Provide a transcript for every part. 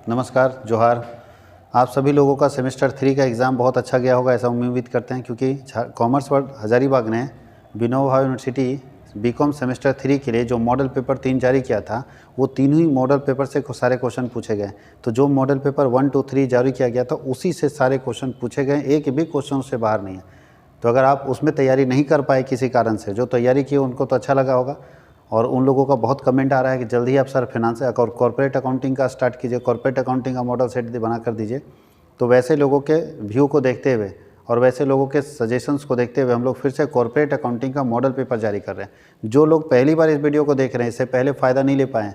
नमस्कार, जोहार। आप सभी लोगों का सेमेस्टर 3 का एग्ज़ाम बहुत अच्छा गया होगा, ऐसा उम्मीद करते हैं, क्योंकि कॉमर्स वर्ल्ड हज़ारीबाग ने विनोबा यूनिवर्सिटी बीकॉम सेमेस्टर 3 के लिए जो मॉडल पेपर 3 जारी किया था, वो तीनों ही मॉडल पेपर से सारे क्वेश्चन पूछे गए। तो जो मॉडल पेपर 1, 2, 3 जारी किया गया था, उसी से सारे क्वेश्चन पूछे गए, एक भी क्वेश्चन उससे बाहर नहीं है। तो अगर आप उसमें तैयारी नहीं कर पाए किसी कारण से, जो तैयारी की उनको तो अच्छा लगा होगा। और उन लोगों का बहुत कमेंट आ रहा है कि जल्दी ही आप सर फाइनेंस और कॉर्पोरेट अकाउंटिंग का स्टार्ट कीजिए, कॉर्पोरेट अकाउंटिंग का मॉडल सेट बना कर दीजिए। तो वैसे लोगों के व्यू को देखते हुए और वैसे लोगों के सजेशंस को देखते हुए हम लोग फिर से कॉर्पोरेट अकाउंटिंग का मॉडल पेपर जारी कर रहे हैं। जो लोग पहली बार इस वीडियो को देख रहे हैं, इससे पहले फ़ायदा नहीं ले पाए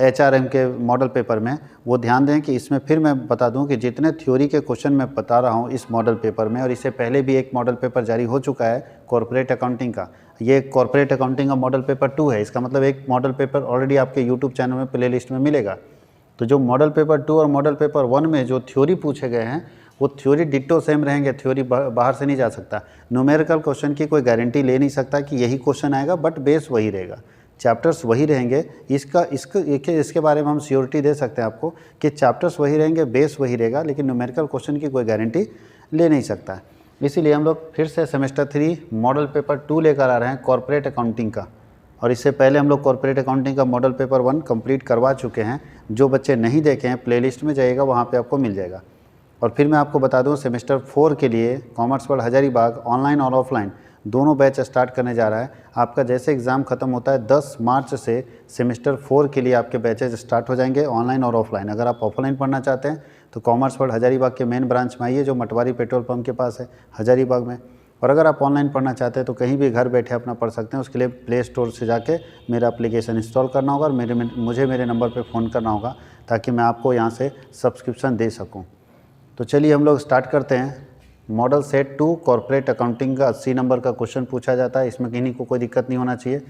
HRM के मॉडल पेपर में, वो ध्यान दें कि इसमें फिर मैं बता दूं कि जितने थ्योरी के क्वेश्चन मैं बता रहा हूं इस मॉडल पेपर में, और इससे पहले भी एक मॉडल पेपर जारी हो चुका है कॉर्पोरेट अकाउंटिंग का। ये कॉर्पोरेट अकाउंटिंग का मॉडल पेपर 2 है। इसका मतलब एक मॉडल पेपर ऑलरेडी आपके यूट्यूब चैनल में प्लेलिस्ट में मिलेगा। तो जो मॉडल पेपर 2 और मॉडल पेपर 1 में जो थ्योरी पूछे गए हैं, वो थ्योरी डिट्टो सेम रहेंगे, थ्योरी बाहर से नहीं जा सकता। न्यूमेरिकल क्वेश्चन की कोई गारंटी ले नहीं सकता कि यही क्वेश्चन आएगा, बट बेस वही रहेगा, चैप्टर्स वही रहेंगे। इसके बारे में हम श्योरिटी दे सकते हैं आपको कि चैप्टर्स वही रहेंगे, बेस वही रहेगा, लेकिन न्यूमेरिकल क्वेश्चन की कोई गारंटी ले नहीं सकता है। इसीलिए हम लोग फिर से सेमेस्टर 3 मॉडल पेपर 2 लेकर आ रहे हैं कॉर्पोरेट अकाउंटिंग का। और इससे पहले हम लोग कॉर्पोरेट अकाउंटिंग का मॉडल पेपर 1 कंप्लीट करवा चुके हैं। जो बच्चे नहीं देखे हैं, प्लेलिस्ट में जाइएगा, वहाँ पे आपको मिल जाएगा। और फिर मैं आपको बता दूँ, सेमेस्टर 4 के लिए कॉमर्स वर्ल्ड हज़ारीबाग ऑनलाइन और ऑफलाइन दोनों बैच स्टार्ट करने जा रहा है। आपका जैसे एग्ज़ाम ख़त्म होता है 10 मार्च से सेमेस्टर 4 के लिए आपके बैचेज स्टार्ट हो जाएंगे, ऑनलाइन और ऑफलाइन। अगर आप ऑफलाइन पढ़ना चाहते हैं तो कॉमर्स वर्ल्ड हज़ारीबाग के मेन ब्रांच में आइए, जो मटवारी पेट्रोल पंप के पास है हज़ारीबाग में। और अगर आप ऑनलाइन पढ़ना चाहते हैं तो कहीं भी घर बैठे अपना पढ़ सकते हैं। उसके लिए प्ले स्टोर से जाके मेरा एप्लीकेशन इंस्टॉल करना होगा और मुझे मेरे नंबर पे फ़ोन करना होगा, ताकि मैं आपको यहाँ से सब्सक्रिप्शन दे सकूँ। तो चलिए हम लोग स्टार्ट करते हैं। मॉडल सेट 2 कॉर्पोरेट अकाउंटिंग का 80 नंबर का क्वेश्चन पूछा जाता है। इसमें किन्हीं को कोई दिक्कत नहीं होना चाहिए।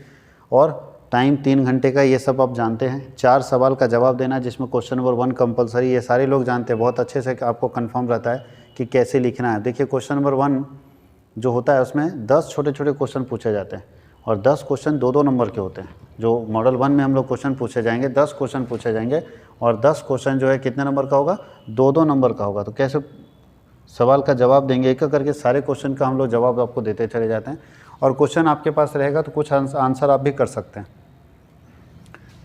और टाइम 3 घंटे का, ये सब आप जानते हैं। 4 सवाल का जवाब देना, जिसमें क्वेश्चन नंबर 1 कंपलसरी, ये सारे लोग जानते हैं बहुत अच्छे से, आपको कंफर्म रहता है कि कैसे लिखना है। देखिए, क्वेश्चन नंबर 1 जो होता है उसमें 10 छोटे छोटे क्वेश्चन पूछे जाते हैं, और 10 क्वेश्चन 2-2 नंबर के होते हैं। जो मॉडल 1 में हम लोग क्वेश्चन पूछे जाएंगे, 10 क्वेश्चन पूछे जाएंगे, और 10 क्वेश्चन जो है कितने नंबर का होगा, 2-2 नंबर का होगा। तो कैसे सवाल का जवाब देंगे, एक करके सारे क्वेश्चन का हम लोग जवाब आपको देते चले जाते हैं। और क्वेश्चन आपके पास रहेगा तो कुछ आंसर आप भी कर सकते हैं।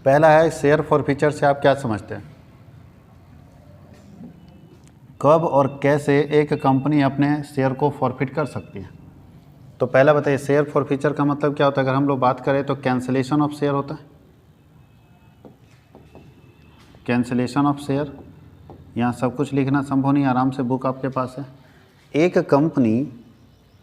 पहला है, शेयर फॉरफीचर से आप क्या समझते हैं? कब और कैसे एक कंपनी अपने शेयर को फॉरफिट कर सकती है? तो पहला बताइए, शेयर फॉरफीचर का मतलब क्या होता है? अगर हम लोग बात करें तो कैंसिलेशन ऑफ शेयर होता है। कैंसिलेशन ऑफ शेयर, यहाँ सब कुछ लिखना संभव नहीं, आराम से बुक आपके पास है। एक कंपनी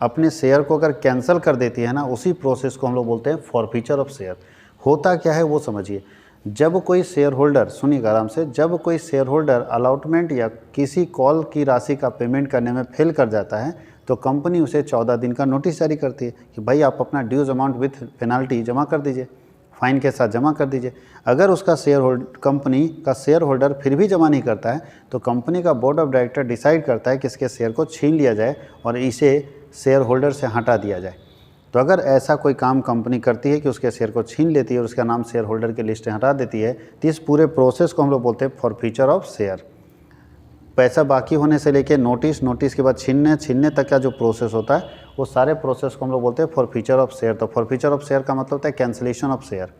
अपने शेयर को अगर कैंसिल कर देती है ना, उसी प्रोसेस को हम लोग बोलते हैं फॉरफीचर ऑफ शेयर। होता क्या है वो समझिए। जब कोई शेयर होल्डर, सुनिएगा आराम से, जब कोई शेयर होल्डर अलॉटमेंट या किसी कॉल की राशि का पेमेंट करने में फेल कर जाता है, तो कंपनी उसे 14 दिन का नोटिस जारी करती है कि भाई आप अपना ड्यूज अमाउंट विथ पेनाल्टी जमा कर दीजिए, फाइन के साथ जमा कर दीजिए। अगर उसका कंपनी का शेयर होल्डर फिर भी जमा नहीं करता है, तो कंपनी का बोर्ड ऑफ डायरेक्टर डिसाइड करता है कि इसके शेयर को छीन लिया जाए और इसे शेयर होल्डर से हटा दिया जाए। तो अगर ऐसा कोई काम कंपनी करती है कि उसके शेयर को छीन लेती है और उसका नाम शेयर होल्डर की लिस्ट से हटा देती है, तो इस पूरे प्रोसेस को हम लोग बोलते हैं फॉरफीचर ऑफ शेयर। पैसा बाकी होने से लेके नोटिस के बाद छीनने तक का जो प्रोसेस होता है, वो सारे प्रोसेस को हम लोग बोलते हैं फॉरफीचर ऑफ शेयर। तो फॉरफीचर ऑफ शेयर का मतलब होता है कैंसिलेशन ऑफ शेयर।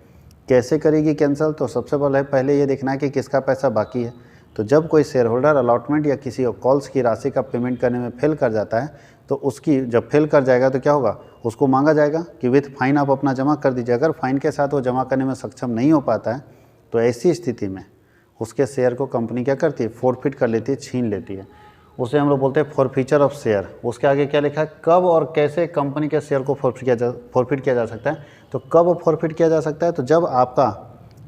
कैसे करेगी कैंसिल? तो सबसे पहले ये देखना है कि किसका पैसा बाकी है। तो जब कोई शेयर होल्डर अलॉटमेंट या किसी कॉल्स की राशि का पेमेंट करने में फेल कर जाता है, तो उसकी जब फेल कर जाएगा तो क्या होगा, उसको मांगा जाएगा कि विथ फाइन आप अपना जमा कर दीजिए। अगर फाइन के साथ वो जमा करने में सक्षम नहीं हो पाता है, तो ऐसी स्थिति में उसके शेयर को कंपनी क्या करती है, फॉरफिट कर लेती है, छीन लेती है। उसे हम लोग बोलते हैं फॉरफीचर ऑफ शेयर। उसके आगे क्या लिखा है, कब और कैसे कंपनी के शेयर को फॉरफिट किया जा सकता है। तो कब फॉरफिट किया जा सकता है, तो जब आपका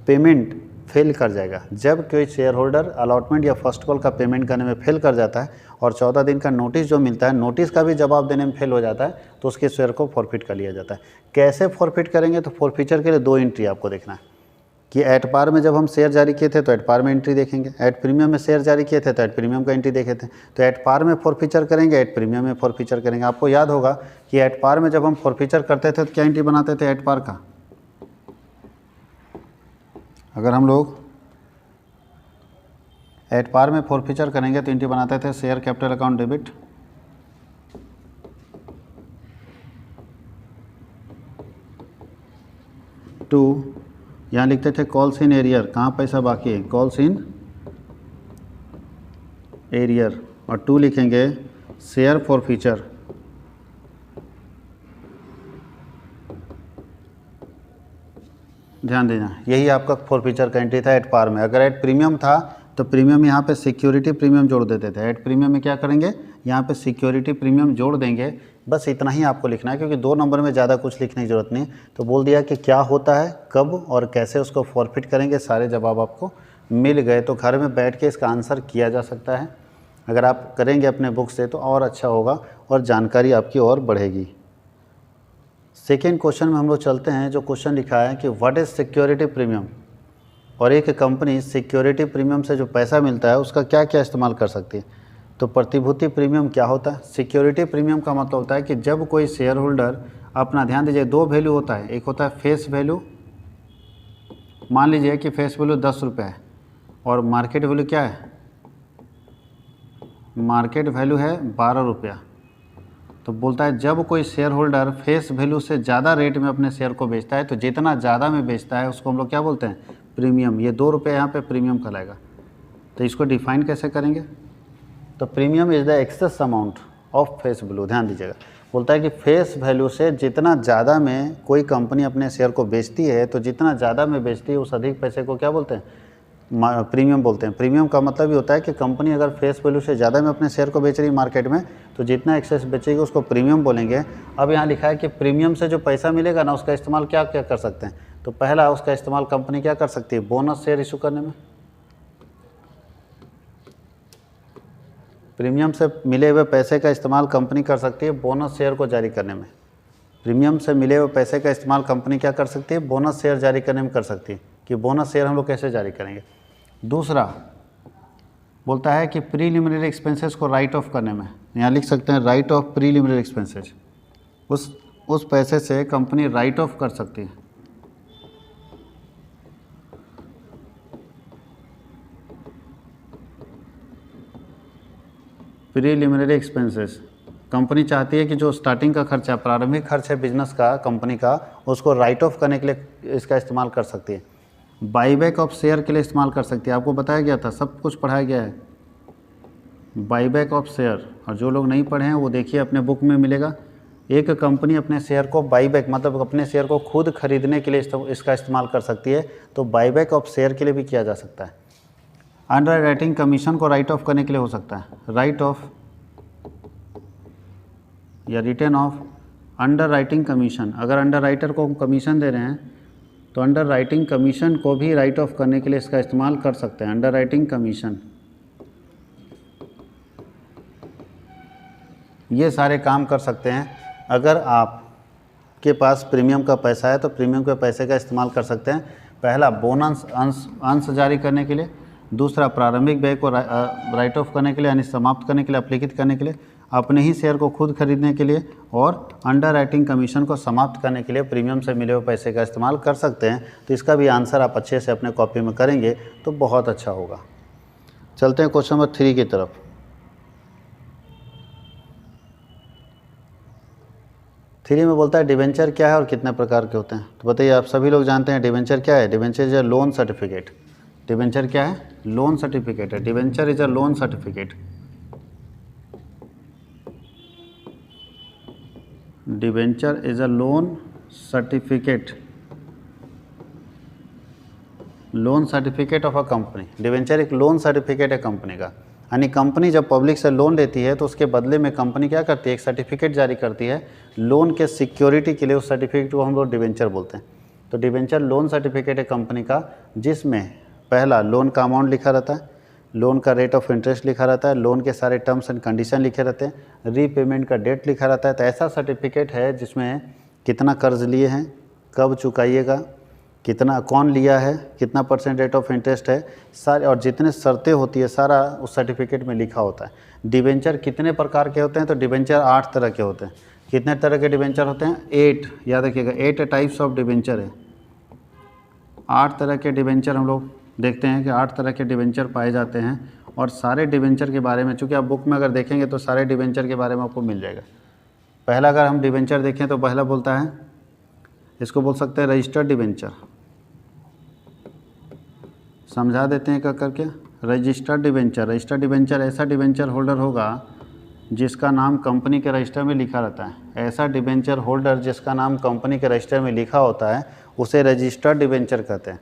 पेमेंट फेल कर जाएगा। जब कोई शेयर होल्डर अलॉटमेंट या फर्स्ट कॉल का पेमेंट करने में फेल कर जाता है और 14 दिन का नोटिस जो मिलता है, नोटिस का भी जवाब देने में फेल हो जाता है, तो उसके शेयर को फॉरफिट कर लिया जाता है। कैसे फॉरफिट करेंगे? तो फॉरफीचर के लिए 2 एंट्री आपको देखना है कि एट पार में जब हम शेयर जारी किए थे तो एट पार में एंट्री देखेंगे, एट प्रीमियम में शेयर जारी किए थे तो एट प्रीमियम का एंट्री देखे थे। तो एट पार में फॉरफीचर करेंगे, एट प्रीमियम में फॉरफीचर करेंगे। आपको याद होगा कि एट पार में जब हम फॉरफीचर करते थे तो क्या एंट्री बनाते थे एट पार का? अगर हम लोग एट पार में फॉरफीचर करेंगे तो एंट्री बनाते थे share capital account debit, to यहाँ लिखते थे कॉल्स इन एरियर, कहाँ पैसा बाकी है, कॉल्स इन एरियर, और टू लिखेंगे शेयर फॉरफीचर, ध्यान देना यही आपका फॉरफीचर का एंट्री था एट पार में। अगर एट प्रीमियम था तो प्रीमियम यहाँ पे सिक्योरिटी प्रीमियम जोड़ देते थे, एट प्रीमियम में क्या करेंगे, यहाँ पे सिक्योरिटी प्रीमियम जोड़ देंगे। बस इतना ही आपको लिखना है, क्योंकि 2 नंबर में ज़्यादा कुछ लिखने की ज़रूरत नहीं। तो बोल दिया कि क्या होता है, कब और कैसे उसको फॉरफिट करेंगे, सारे जवाब आपको मिल गए। तो घर में बैठ के इसका आंसर किया जा सकता है, अगर आप करेंगे अपने बुक से तो और अच्छा होगा और जानकारी आपकी और बढ़ेगी। सेकेंड क्वेश्चन में हम लोग चलते हैं, जो क्वेश्चन लिखा है कि व्हाट इज़ सिक्योरिटी प्रीमियम, और एक कंपनी सिक्योरिटी प्रीमियम से जो पैसा मिलता है उसका क्या क्या इस्तेमाल कर सकती है। तो प्रतिभूति प्रीमियम क्या होता है, सिक्योरिटी प्रीमियम का मतलब होता है कि जब कोई शेयर होल्डर अपना, ध्यान दीजिए 2 वैल्यू होता है, एक होता है फेस वैल्यू, मान लीजिए कि फेस वैल्यू 10 रुपये है और मार्केट वैल्यू क्या है, मार्केट वैल्यू है 12 रुपया। तो बोलता है जब कोई शेयर होल्डर फेस वैल्यू से ज़्यादा रेट में अपने शेयर को बेचता है, तो जितना ज़्यादा में बेचता है उसको हम लोग क्या बोलते हैं, प्रीमियम। ये 2 रुपये यहाँ पे प्रीमियम कहलाएगा। तो इसको डिफाइन कैसे करेंगे, तो premium is the excess amount of face value, ध्यान दीजिएगा। बोलता है कि फेस वैल्यू से जितना ज़्यादा में कोई कंपनी अपने शेयर को बेचती है, तो जितना ज़्यादा में बेचती है उस अधिक पैसे को क्या बोलते हैं, प्रीमियम बोलते हैं। प्रीमियम का मतलब ये होता है कि कंपनी अगर फेस वैल्यू से ज़्यादा में अपने शेयर को बेच रही है मार्केट में, तो जितना एक्सेस बेचेगी उसको प्रीमियम बोलेंगे। अब यहाँ लिखा है कि प्रीमियम से जो पैसा मिलेगा ना, उसका इस्तेमाल क्या क्या कर सकते हैं। तो पहला, उसका इस्तेमाल कंपनी क्या कर सकती है, बोनस शेयर इशू करने में, प्रीमियम से मिले हुए पैसे का इस्तेमाल कंपनी कर सकती है बोनस शेयर को जारी करने में। प्रीमियम से मिले हुए पैसे का इस्तेमाल कंपनी क्या कर सकती है, बोनस शेयर जारी करने में कर सकती है, कि बोनस शेयर हम लोग कैसे जारी करेंगे। दूसरा बोलता है कि प्रीलिमिनरी एक्सपेंसेस को राइट ऑफ करने में, यहाँ लिख सकते हैं राइट ऑफ प्रीलिमिनरी एक्सपेंसेस, उस पैसे से कंपनी राइट ऑफ कर सकती है। प्रीलिमिनरी एक्सपेंसेस, कंपनी चाहती है कि जो स्टार्टिंग का खर्चा, प्रारंभिक खर्च है बिजनेस का, कंपनी का, उसको राइट ऑफ करने के लिए इसका इस्तेमाल कर सकती है। बाईबैक ऑफ शेयर के लिए इस्तेमाल कर सकती है, आपको बताया गया था, सब कुछ पढ़ाया गया है बाईबैक ऑफ शेयर। और जो लोग नहीं पढ़े हैं वो देखिए अपने बुक में मिलेगा। एक कंपनी अपने शेयर को बाईबैक, मतलब अपने शेयर को खुद खरीदने के लिए इसका इस्तेमाल कर सकती है, तो बाईबैक ऑफ शेयर के लिए भी किया जा सकता है। अंडर राइटिंग कमीशन को राइट ऑफ करने के लिए हो सकता है, राइट ऑफ या return of under writing commission. अगर अंडर राइटर को हम कमीशन दे रहे हैं तो अंडर राइटिंग कमीशन को भी राइट ऑफ करने के लिए इसका इस्तेमाल कर सकते हैं, अंडर राइटिंग कमीशन। ये सारे काम कर सकते हैं। अगर आपके पास प्रीमियम का पैसा है तो प्रीमियम के पैसे का इस्तेमाल कर सकते हैं। पहला, बोनस अंश जारी करने के लिए। दूसरा, प्रारंभिक व्यय को राइट ऑफ करने के लिए, यानी समाप्त करने के लिए, अपलिखित करने के लिए। अपने ही शेयर को खुद खरीदने के लिए, और अंडर राइटिंग कमीशन को समाप्त करने के लिए प्रीमियम से मिले हुए पैसे का इस्तेमाल कर सकते हैं। तो इसका भी आंसर आप अच्छे से अपने कॉपी में करेंगे तो बहुत अच्छा होगा। चलते हैं क्वेश्चन नंबर 3 की तरफ। थ्री में बोलता है डिवेंचर क्या है और कितने प्रकार के होते हैं। तो बताइए, आप सभी लोग जानते हैं डिवेंचर क्या है। Debenture is a loan certificate. Debenture क्या है, लोन सर्टिफिकेट है। Debenture is a loan certificate. Debenture is a loan certificate, loan certificate of a company. Debenture एक लोन सर्टिफिकेट है कंपनी का, यानी कंपनी जब पब्लिक से लोन लेती है तो उसके बदले में कंपनी क्या करती है, एक सर्टिफिकेट जारी करती है लोन के सिक्योरिटी के लिए। उस सर्टिफिकेट को हम लोग डिवेंचर बोलते हैं। तो डिवेंचर लोन सर्टिफिकेट है कंपनी का, जिसमें पहला लोन का अमाउंट लिखा रहता है, लोन का रेट ऑफ इंटरेस्ट लिखा रहता है, लोन के सारे टर्म्स एंड कंडीशन लिखे रहते हैं, रीपेमेंट का डेट लिखा रहता है। तो ऐसा सर्टिफिकेट है जिसमें कितना कर्ज लिए हैं, कब चुकाइएगा, कितना कौन लिया है, कितना % रेट ऑफ इंटरेस्ट है, सारे और जितने शर्तें होती है सारा उस सर्टिफिकेट में लिखा होता है। डिवेंचर कितने प्रकार के होते हैं, तो डिवेंचर 8 तरह के होते हैं। कितने तरह के डिवेंचर होते हैं, 8, याद रखिएगा 8 टाइप्स ऑफ डिवेंचर है। 8 तरह के डिवेंचर हम लोग देखते हैं कि 8 तरह के डिवेंचर पाए जाते हैं और सारे डिवेंचर के बारे में, चूँकि आप बुक में अगर देखेंगे तो सारे डिवेंचर के बारे में आपको मिल जाएगा। पहला अगर हम डिवेंचर देखें तो पहला बोलता है, इसको बोल सकते हैं रजिस्टर्ड डिवेंचर। समझा देते हैं क्या करके। रजिस्टर्ड डिवेंचर, रजिस्टर्ड डिवेंचर ऐसा डिवेंचर होल्डर होगा जिसका नाम कंपनी के रजिस्टर में लिखा रहता है। ऐसा डिवेंचर होल्डर जिसका नाम कंपनी के रजिस्टर में लिखा होता है उसे रजिस्टर्ड डिवेंचर कहते हैं,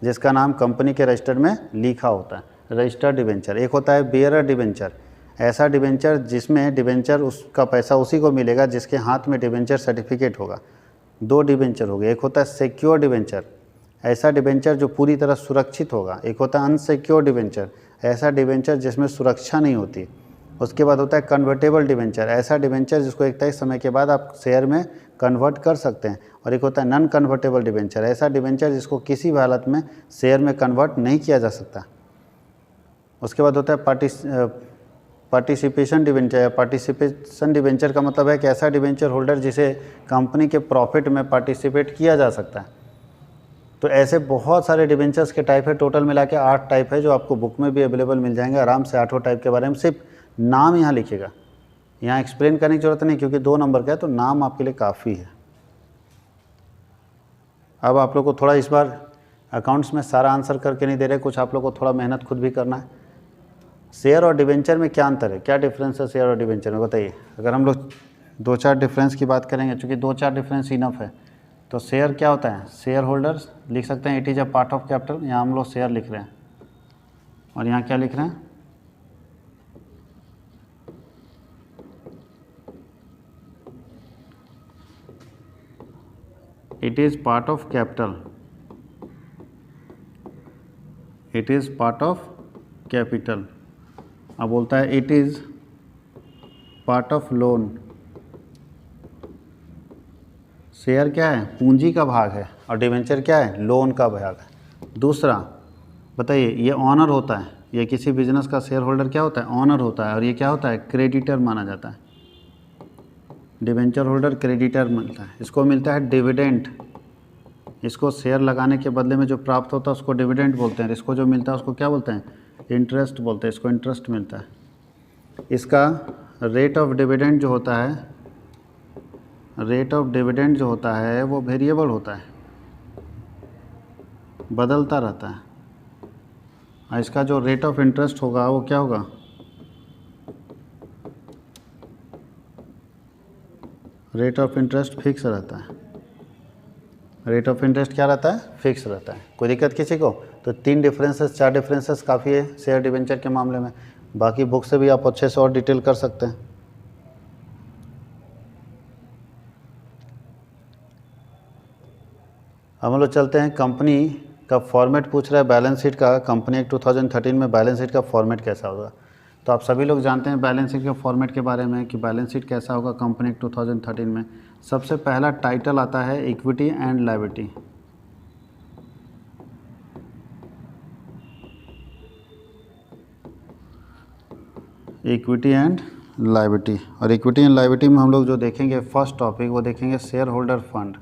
जिसका नाम कंपनी के रजिस्टर में लिखा होता है। Registered debenture. एक होता है बेयरर डिवेंचर, ऐसा डिवेंचर जिसमें डिवेंचर उसका पैसा उसी को मिलेगा जिसके हाथ में डिवेंचर सर्टिफिकेट होगा। 2 डिवेंचर हो गए। एक होता है सिक्योर डिवेंचर, ऐसा डिवेंचर जो पूरी तरह सुरक्षित होगा। एक होता है अनसिक्योर डिवेंचर, ऐसा डिवेंचर जिसमें सुरक्षा नहीं होती। उसके बाद होता है कन्वर्टेबल डिवेंचर, ऐसा डिवेंचर जिसको एक तय समय के बाद आप शेयर में कन्वर्ट कर सकते हैं। और एक होता है नॉन कन्वर्टेबल डिवेंचर, ऐसा डिवेंचर जिसको किसी भी हालत में शेयर में कन्वर्ट नहीं किया जा सकता। उसके बाद होता है पार्टिसिपेशन डिवेंचर। पार्टिसिपेशन डिवेंचर का मतलब है कि ऐसा डिवेंचर होल्डर जिसे कंपनी के प्रॉफिट में पार्टिसिपेट किया जा सकता है। तो ऐसे बहुत सारे डिवेंचर्स के टाइप है, टोटल मिला के 8 टाइप है जो आपको बुक में भी अवेलेबल मिल जाएंगे। आराम से 8 टाइप के बारे में सिर्फ नाम यहाँ लिखेगा, यहाँ एक्सप्लेन करने की ज़रूरत नहीं क्योंकि 2 नंबर का है तो नाम आपके लिए काफ़ी है। अब आप लोग को थोड़ा इस बार अकाउंट्स में सारा आंसर करके नहीं दे रहे, कुछ आप लोग को थोड़ा मेहनत खुद भी करना है। शेयर और डिवेंचर में क्या अंतर है, क्या डिफरेंस है शेयर और डिवेंचर में, बताइए। अगर हम लोग 2-4 डिफरेंस की बात करेंगे, चूँकि 2-4 डिफरेंस इनफ है। तो शेयर क्या होता है, शेयर होल्डर्स लिख सकते हैं it is a part of capital, यहाँ हम लोग शेयर लिख रहे हैं। और यहाँ क्या लिख रहे हैं, it is part of capital, it is part of capital. अब बोलता है it is part of loan. Share क्या है, पूंजी का भाग है, और डिवेंचर क्या है, लोन का भाग है। दूसरा बताइए, ये ऑनर होता है, ये किसी बिजनेस का शेयर होल्डर क्या होता है, ऑनर होता है। और ये क्या होता है, क्रेडिटर माना जाता है। डिवेंचर होल्डर क्रेडिटर मिलता है, इसको मिलता है डिविडेंड। इसको शेयर लगाने के बदले में जो प्राप्त होता है उसको डिविडेंड बोलते हैं। इसको जो मिलता है उसको क्या बोलते हैं, इंटरेस्ट बोलते हैं। इसको इंटरेस्ट मिलता है। इसका रेट ऑफ डिविडेंड जो होता है, रेट ऑफ डिविडेंड जो होता है वो वेरिएबल होता है, बदलता रहता है। और इसका जो रेट ऑफ इंटरेस्ट होगा वो क्या होगा, रेट ऑफ इंटरेस्ट फिक्स रहता है। रेट ऑफ इंटरेस्ट क्या रहता है, फिक्स रहता है। कोई दिक्कत किसी को? तो 3 डिफरेंसेस 4 डिफरेंसेस काफ़ी है शेयर डिवेंचर के मामले में। बाकी बुक से भी आप अच्छे से और डिटेल कर सकते हैं। हम लोग चलते हैं, कंपनी का फॉर्मेट पूछ रहा है बैलेंस शीट का। कंपनी एक्ट 2013 में बैलेंस शीट का फॉर्मेट कैसा होगा। तो आप सभी लोग जानते हैं बैलेंस शीट के फॉर्मेट के बारे में कि बैलेंस शीट कैसा होगा कंपनी एक्ट 2013 में। सबसे पहला टाइटल आता है equity and liability. Equity and liability. और इक्विटी एंड लायबिलिटी में हम लोग जो देखेंगे फर्स्ट टॉपिक वो देखेंगे share holder fund.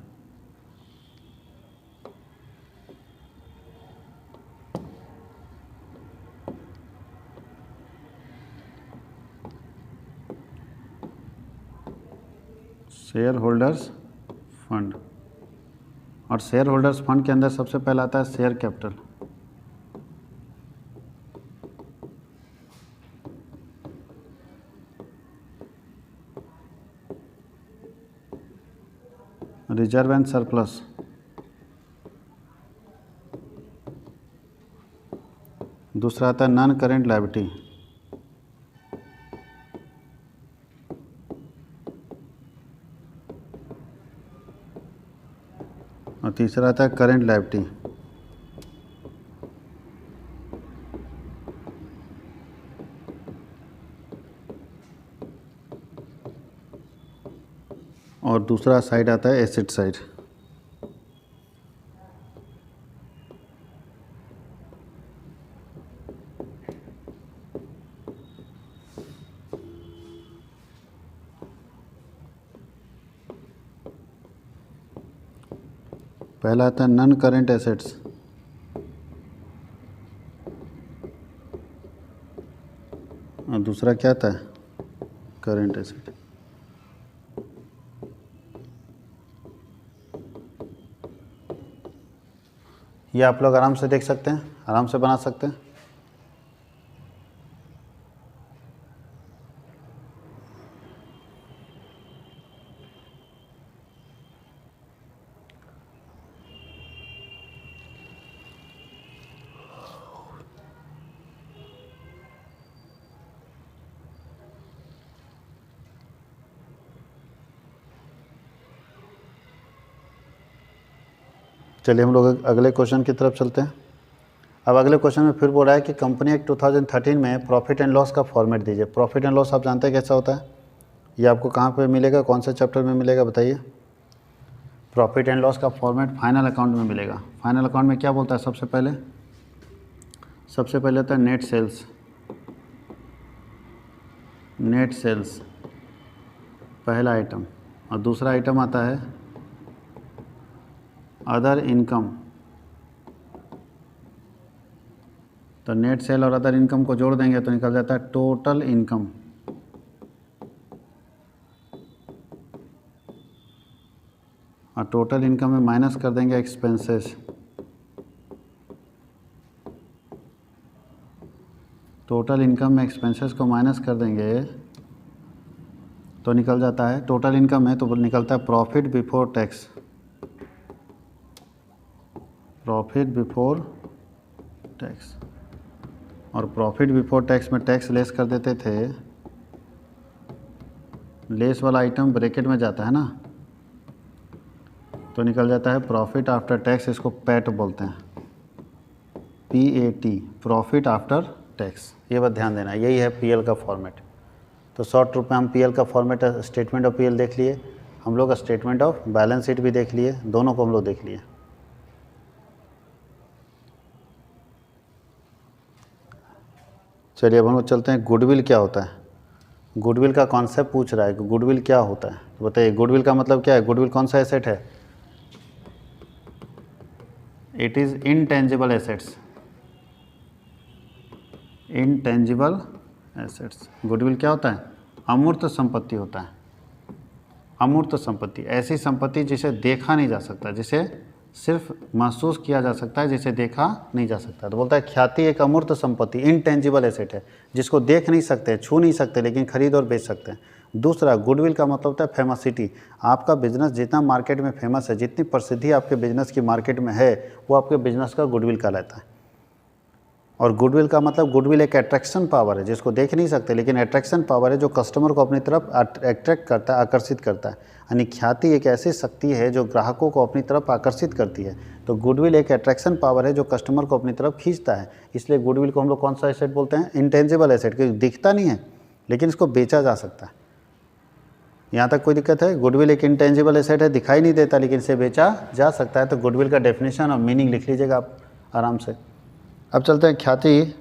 Share holders fund. और शेयर होल्डर्स फंड के अंदर सबसे पहला आता है share capital. Reserve and surplus. दूसरा आता है नॉन करेंट लायबिलिटी। और तीसरा आता है करेंट लायबिलिटी। और दूसरा साइड आता है एसेट साइड। पहला आता है नॉन करेंट एसेट्स। और दूसरा क्या था, करेंट एसेट। ये आप लोग आराम से देख सकते हैं, आराम से बना सकते हैं। चलिए हम लोग अगले क्वेश्चन की तरफ चलते हैं। अब अगले क्वेश्चन में फिर बोल रहा है कि कंपनी एक्ट 2013 में प्रॉफिट एंड लॉस का फॉर्मेट दीजिए। प्रॉफिट एंड लॉस आप जानते हैं कैसा होता है, ये आपको कहाँ पे मिलेगा, कौन से चैप्टर में मिलेगा बताइए। प्रॉफिट एंड लॉस का फॉर्मेट फाइनल अकाउंट में मिलेगा। फाइनल अकाउंट में क्या बोलता है, सबसे पहले होता है नेट सेल्स। नेट सेल्स पहला आइटम, और दूसरा आइटम आता है अदर इनकम। तो नेट सेल और अदर इनकम को जोड़ देंगे तो निकल जाता है टोटल इनकम। और टोटल इनकम में माइनस कर देंगे एक्सपेंसेस। टोटल इनकम में एक्सपेंसेस को माइनस कर देंगे तो निकल जाता है, टोटल इनकम है तो निकलता है profit before tax. Profit before tax, और प्रॉफिट बिफोर टैक्स में टैक्स लेस कर देते थे। लेस वाला आइटम ब्रैकेट में जाता है ना, तो निकल जाता है प्रॉफिट आफ्टर टैक्स। इसको पैट बोलते हैं, PAT, प्रॉफिट आफ्टर टैक्स। ये बात ध्यान देना, यही है PL का फॉर्मेट। तो शॉर्ट रूप में हम PL का फॉर्मेट, स्टेटमेंट ऑफ PL देख लिए हम लोग, स्टेटमेंट ऑफ बैलेंस शीट भी देख लिए, दोनों को हम लोग देख लिए। चलिए अब हम लोग चलते हैं गुडविल क्या होता है। गुडविल का कॉन्सेप्ट पूछ रहा है कि गुडविल क्या होता है, तो बताइए गुडविल का मतलब क्या है। गुडविल कौन सा एसेट है, it is intangible assets. Intangible assets, goodwill क्या होता है, अमूर्त संपत्ति होता है। अमूर्त संपत्ति, ऐसी संपत्ति जिसे देखा नहीं जा सकता, जिसे सिर्फ महसूस किया जा सकता है, जिसे देखा नहीं जा सकता। तो बोलता है ख्याति एक अमूर्त संपत्ति, इनटेंजिबल एसेट है, जिसको देख नहीं सकते, छू नहीं सकते, लेकिन खरीद और बेच सकते हैं। दूसरा, गुडविल का मतलब होता है फेमसिटी। आपका बिजनेस जितना मार्केट में फेमस है, जितनी प्रसिद्धि आपके बिजनेस की मार्केट में है, वो आपके बिजनेस का गुडविल कहलाता है। और गुडविल का मतलब, गुडविल एक अट्रैक्शन पावर है, जिसको देख नहीं सकते, लेकिन अट्रैक्शन पावर है जो कस्टमर को अपनी तरफ अट्रैक्ट करता है, आकर्षित करता है। यानी ख्याति एक ऐसी शक्ति है जो ग्राहकों को अपनी तरफ आकर्षित करती है। तो गुडविल एक अट्रैक्शन पावर है जो कस्टमर को अपनी तरफ खींचता है। इसलिए गुडविल को हम लोग कौन सा एसेट बोलते हैं, इंटेंजिबल एसेट, क्योंकि दिखता नहीं है लेकिन इसको बेचा जा सकता है। यहाँ तक कोई दिक्कत है, गुडविल एक इंटेंजिबल एसेट है, दिखाई नहीं देता लेकिन इसे बेचा जा सकता है। तो गुडविल का डेफिनेशन और मीनिंग लिख लीजिएगा आप आराम से। अब चलते हैं ख्याति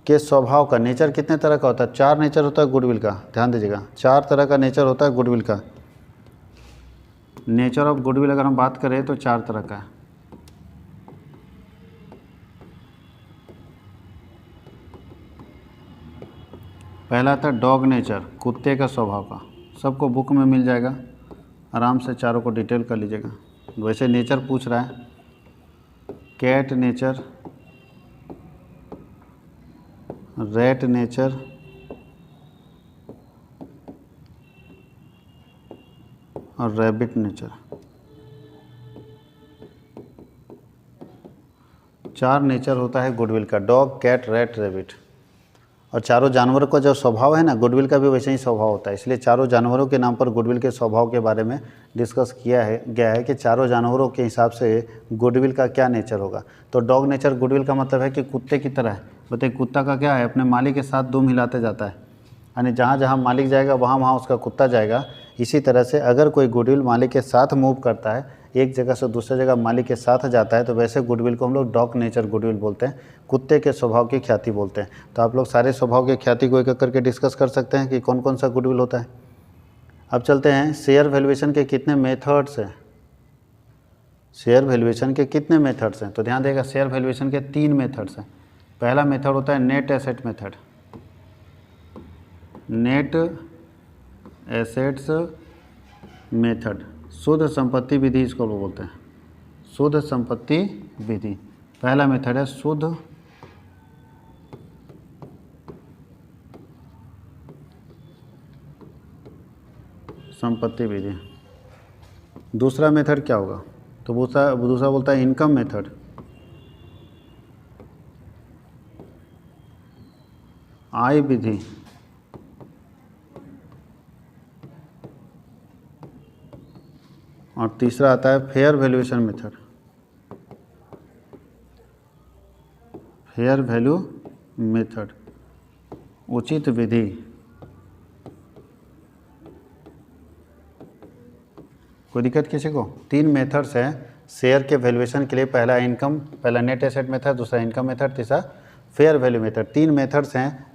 के स्वभाव का। नेचर कितने तरह का होता है, 4 नेचर होता है गुडविल का, ध्यान दीजिएगा। 4 तरह का नेचर होता है गुडविल का। नेचर ऑफ गुडविल अगर हम बात करें तो 4 तरह का है। पहला था डॉग नेचर, कुत्ते का स्वभाव का, सबको बुक में मिल जाएगा, आराम से चारों को डिटेल कर लीजिएगा। वैसे नेचर पूछ रहा है। कैट नेचर, रैट नेचर, और रैबिट नेचर। 4 नेचर होता है गुडविल का, डॉग, कैट, रैट, रैबिट। और चारों जानवरों का जो स्वभाव है ना, गुडविल का भी वैसे ही स्वभाव होता है। इसलिए चारों जानवरों के नाम पर गुडविल के स्वभाव के बारे में डिस्कस किया गया है कि चारों जानवरों के हिसाब से गुडविल का क्या नेचर होगा। तो डॉग नेचर गुडविल का मतलब है कि कुत्ते की तरह है। बताइए कुत्ता का क्या है, अपने मालिक के साथ दुम हिलाते जाता है, यानी जहाँ जहाँ मालिक जाएगा वहाँ वहाँ उसका कुत्ता जाएगा। इसी तरह से अगर कोई गुडविल मालिक के साथ मूव करता है, एक जगह से दूसरी जगह मालिक के साथ जाता है, तो वैसे गुडविल को हम लोग डॉग नेचर गुडविल बोलते हैं, कुत्ते के स्वभाव की ख्याति बोलते हैं। तो आप लोग सारे स्वभाव के ख्याति को एक एक करके डिस्कस कर सकते हैं कि कौन कौन सा गुडविल होता है। अब चलते हैं, शेयर वैल्यूएशन के कितने मेथड्स हैं। शेयर वैल्यूएशन के कितने मेथड्स हैं, तो ध्यान देगा, शेयर वैल्यूएशन के 3 मेथड्स हैं। पहला मेथड होता है net asset method, net assets method, शुद्ध संपत्ति विधि इसको लोग बोलते हैं, शुद्ध संपत्ति विधि। पहला मेथड है शुद्ध संपत्ति विधि। दूसरा मेथड क्या होगा? तो दूसरा बोलता है इनकम मेथड, आय विधि। और तीसरा आता है fair valuation method, fair value method, उचित विधि। कोई दिक्कत किसी को? 3 मेथड्स हैं शेयर के वैल्यूएशन के लिए। पहला नेट एसेट मेथड, दूसरा इनकम मेथड, तीसरा फेयर वैल्यू मेथड। 3 मेथड्स हैं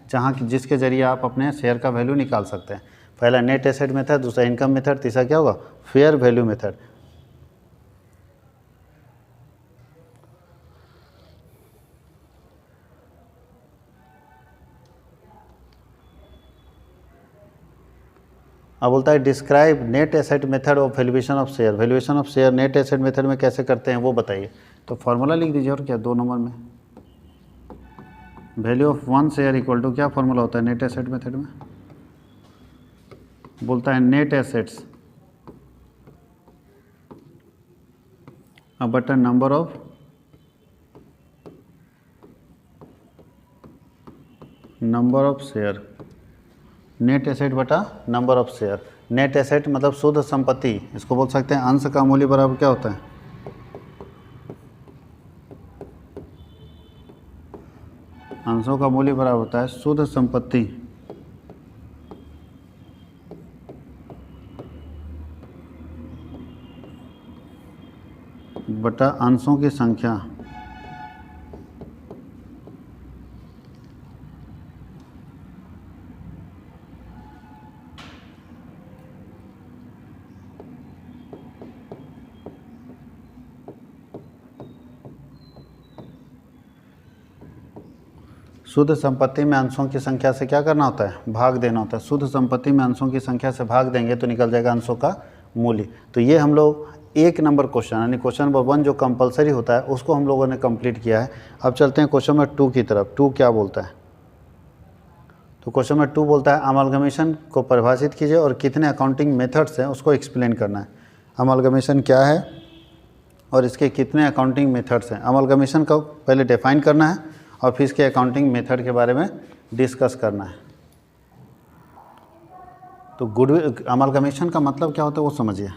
जिसके जरिए आप अपने शेयर का वैल्यू निकाल सकते हैं। पहला नेट एसेट मेथड, दूसरा इनकम मेथड, तीसरा क्या होगा? Fair value method. अब बोलता है describe net asset method of valuation of share. Valuation of share net asset method में कैसे करते हैं वो बताइए। तो फॉर्मूला लिख दीजिए। और क्या 2 नंबर में value of 1 share equal to क्या फॉर्मूला होता है नेट एसेट मेथड में? बोलता है नेट एसेट्स बटा number of share. Net asset बटा number of share. Net asset मतलब शुद्ध संपत्ति, इसको बोल सकते हैं अंश का मूल्य बराबर क्या होता है? अंशों का मूल्य बराबर होता है शुद्ध संपत्ति बटा अंशों की संख्या। शुद्ध संपत्ति में अंशों की संख्या से क्या करना होता है? भाग देना होता है। शुद्ध संपत्ति में अंशों की संख्या से भाग देंगे तो निकल जाएगा अंशों का मूल्य। तो ये हम लोग 1 नंबर क्वेश्चन यानी क्वेश्चन नंबर 1 जो कंपलसरी होता है उसको हम लोगों ने कंप्लीट किया है। अब चलते हैं क्वेश्चन नंबर 2 की तरफ। 2 क्या बोलता है? तो क्वेश्चन नंबर 2 बोलता है अमालगमेशन को परिभाषित कीजिए और कितने अकाउंटिंग मेथड्स हैं उसको एक्सप्लेन करना है। अमालगमेशन क्या है और इसके कितने अकाउंटिंग मेथड्स हैं? अमालगमेशन को पहले डिफाइन करना है और फिर इसके अकाउंटिंग मेथड के बारे में डिस्कस करना है। तो गुडविल अमालगमेशन का मतलब क्या होता है वो समझिए।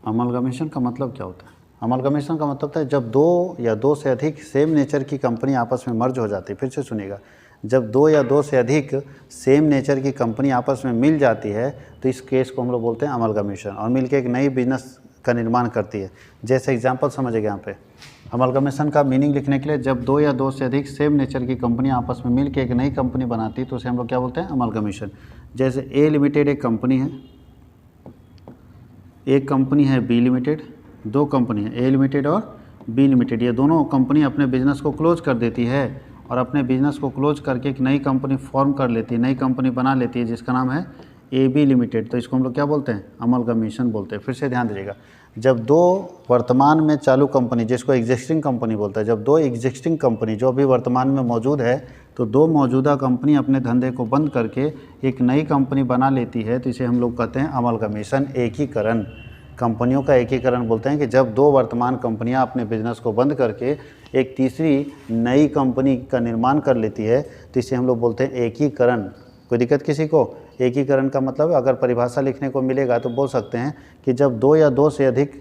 अमालगमेशन का मतलब क्या होता है? अमालगमेशन का मतलब है जब 2 या 2 से अधिक सेम नेचर की कंपनी आपस में मर्ज हो जाती है। फिर से सुनिएगा, जब 2 या 2 से अधिक सेम नेचर की कंपनी आपस में मिल जाती है तो इस केस को हम लोग बोलते हैं अमालगमेशन, और मिलकर एक नई बिजनेस का निर्माण करती है। जैसे एग्जांपल समझिएगा यहाँ पे अमालगमेशन का मीनिंग लिखने के लिए, जब 2 या 2 से अधिक सेम नेचर की कंपनी आपस में मिलकर एक नई कंपनी बनाती है तो उसे हम लोग क्या बोलते हैं? अमालगमेशन। जैसे ए लिमिटेड एक कंपनी है, एक कंपनी है बी लिमिटेड, 2 कंपनी है ए लिमिटेड और बी लिमिटेड। ये दोनों कंपनी अपने बिजनेस को क्लोज कर देती है और अपने बिजनेस को क्लोज करके एक नई कंपनी फॉर्म कर लेती है, नई कंपनी बना लेती है जिसका नाम है ए बी लिमिटेड। तो इसको हम लोग क्या बोलते हैं? अमालगमेशन बोलते हैं। फिर से ध्यान दीजिएगा, जब 2 वर्तमान में चालू कंपनी जिसको एग्जिस्टिंग कंपनी बोलता है, जब 2 एग्जिस्टिंग कंपनी जो अभी वर्तमान में मौजूद है तो 2 मौजूदा कंपनी अपने धंधे को बंद करके एक नई कंपनी बना लेती है तो इसे हम लोग कहते हैं अमालगमेशन, एकीकरण। कंपनियों का एकीकरण बोलते हैं कि जब 2 वर्तमान कंपनियां अपने बिजनेस को बंद करके एक तीसरी नई कंपनी का निर्माण कर लेती है तो इसे हम लोग बोलते हैं एकीकरण। कोई दिक्कत किसी को? एकीकरण का मतलब अगर परिभाषा लिखने को मिलेगा तो बोल सकते हैं कि जब 2 या 2 से अधिक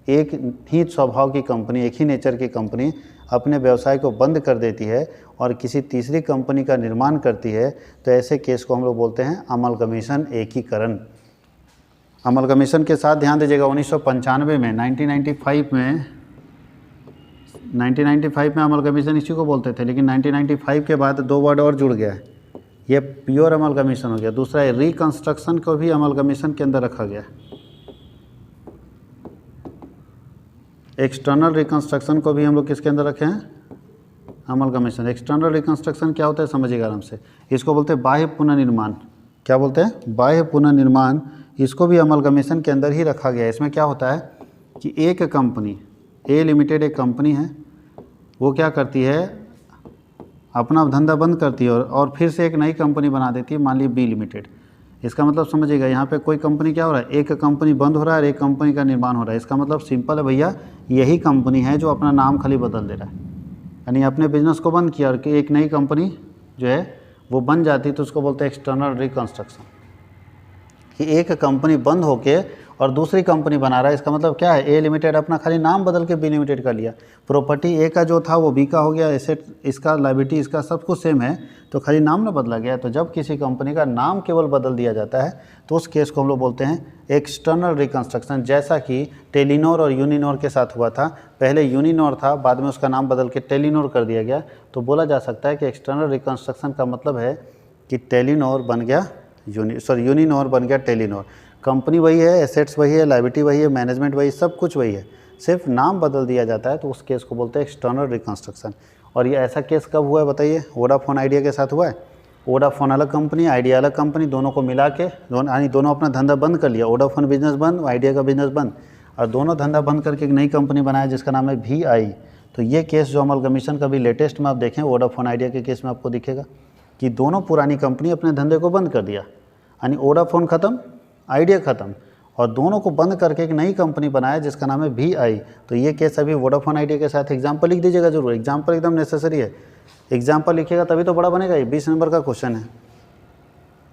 एक ही स्वभाव की कंपनी, एक ही नेचर की कंपनी अपने व्यवसाय को बंद कर देती है और किसी तीसरी कंपनी का निर्माण करती है तो ऐसे केस को हम लोग बोलते हैं अमालगमेशन, एकीकरण। अमालगमेशन के साथ ध्यान दीजिएगा 1995 में 1995 में 1995 में अमलगमीशन इसी को बोलते थे, लेकिन 1995 के बाद 2 वर्ड और जुड़ गया है, ये प्योर अमलगमीशन हो गया। दूसरा है रिकंस्ट्रक्शन को भी अमलगमीशन के अंदर रखा गया है। एक्सटर्नल रिकंस्ट्रक्शन को भी हम लोग किसके अंदर रखे हैं? अमलगमीशन। एक्सटर्नल रिकंस्ट्रक्शन क्या होता है समझिएगा आराम से, इसको बोलते हैं बाह्य पुनर्निर्माण। क्या बोलते हैं? बाह्य पुनर्निर्माण। इसको भी अमलगमीशन के अंदर ही रखा गया है। इसमें क्या होता है कि एक कंपनी ए लिमिटेड एक कंपनी है, वो क्या करती है, अपना धंधा बंद करती है और फिर से एक नई कंपनी बना देती है, मान लीजिए बी लिमिटेड। इसका मतलब समझिएगा, यहाँ पे कोई कंपनी क्या हो रहा है, एक कंपनी बंद हो रहा है और एक कंपनी का निर्माण हो रहा है। इसका मतलब सिंपल है भैया, यही कंपनी है जो अपना नाम खाली बदल दे रहा है, यानी अपने बिजनेस को बंद किया और एक नई कंपनी जो है वो बन जाती है, तो उसको बोलते हैं एक्सटर्नल रिकंस्ट्रक्शन। कि एक कंपनी बंद होके और दूसरी कंपनी बना रहा है, इसका मतलब क्या है, ए लिमिटेड अपना खाली नाम बदल के बी लिमिटेड का लिया, प्रॉपर्टी ए का जो था वो बी का हो गया, एसेट इसका, लायबिलिटी इसका, सब कुछ सेम है, तो खाली नाम ना बदला गया। तो जब किसी कंपनी का नाम केवल बदल दिया जाता है तो उस केस को हम लोग बोलते हैं एक्सटर्नल रिकंस्ट्रक्शन। जैसा कि टेलीनॉर और यूनिनॉर के साथ हुआ था, पहले यूनिनॉर था, बाद में उसका नाम बदल के टेलीनॉर कर दिया गया, तो बोला जा सकता है कि एक्सटर्नल रिकंस्ट्रक्शन का मतलब है कि टेलीनॉर बन गया यूनिनॉर बन गया टेलीनॉर। कंपनी वही है, एसेट्स वही है, लायबिलिटी वही है, मैनेजमेंट वही, सब कुछ वही है, सिर्फ नाम बदल दिया जाता है, तो उस केस को बोलते हैं एक्सटर्नल रिकंस्ट्रक्शन। और ये ऐसा केस कब हुआ है बताइए? वोडाफोन आइडिया के साथ हुआ है। वोडाफोन अलग कंपनी, आइडिया अलग कंपनी, दोनों को मिला के दोनों अपना धंधा बंद कर लिया, वोडाफोन बिजनेस बंद, आइडिया का बिजनेस बंद, और दोनों धंधा बंद करके एक नई कंपनी बनाया जिसका नाम है VI। तो ये केस जो अमलगमीशन का भी लेटेस्ट में आप देखें, वोडाफोन आइडिया के केस में आपको दिखेगा कि दोनों पुरानी कंपनी अपने धंधे को बंद कर दिया, यानी वोडाफोन ख़त्म, आइडिया ख़त्म, और दोनों को बंद करके एक नई कंपनी बनाया जिसका नाम है VI। तो ये केस अभी वोडाफोन आइडिया के साथ एग्जाम्पल लिख दीजिएगा जरूर, एग्जाम्पल एकदम नेसेसरी है, एग्जाम्पल लिखिएगा तभी तो बड़ा बनेगा। ये 20 नंबर का क्वेश्चन है,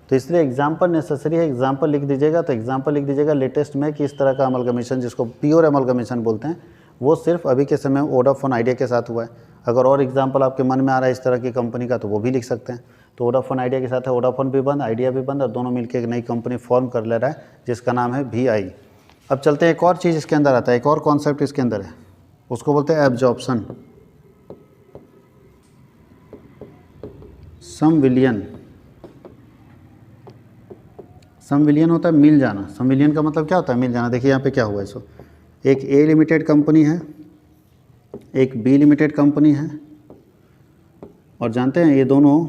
तो इसलिए एग्जाम्पल नेसेसरी है, एग्जाम्पल लिख दीजिएगा। तो एग्जाम्पल लिख दीजिएगा लेटेस्ट में कि इस तरह का अमलगमीशन, जिसको प्योर अमलगमीशन बोलते हैं, वो सिर्फ अभी के समय वोडाफोन आइडिया के साथ हुआ है। अगर और एग्जाम्पल आपके मन में आ रहा है इस तरह की कंपनी का, तो वो भी लिख सकते हैं। तो वोडाफोन आइडिया के साथ है, वोडाफोन भी बंद, आइडिया भी बंद, और दोनों मिलकर एक नई कंपनी फॉर्म कर ले रहा है जिसका नाम है VI। अब चलते हैं, एक और चीज़ इसके अंदर आता है, एक और कॉन्सेप्ट इसके अंदर है, उसको बोलते हैं एब्जॉर्प्शन। समविलियन, समविलियन होता है मिल जाना। समविलियन का मतलब क्या होता है? मिल जाना। देखिए यहाँ पे क्या हुआ, इसको एक ए लिमिटेड कंपनी है, एक बी लिमिटेड कंपनी है, और जानते हैं ये दोनों,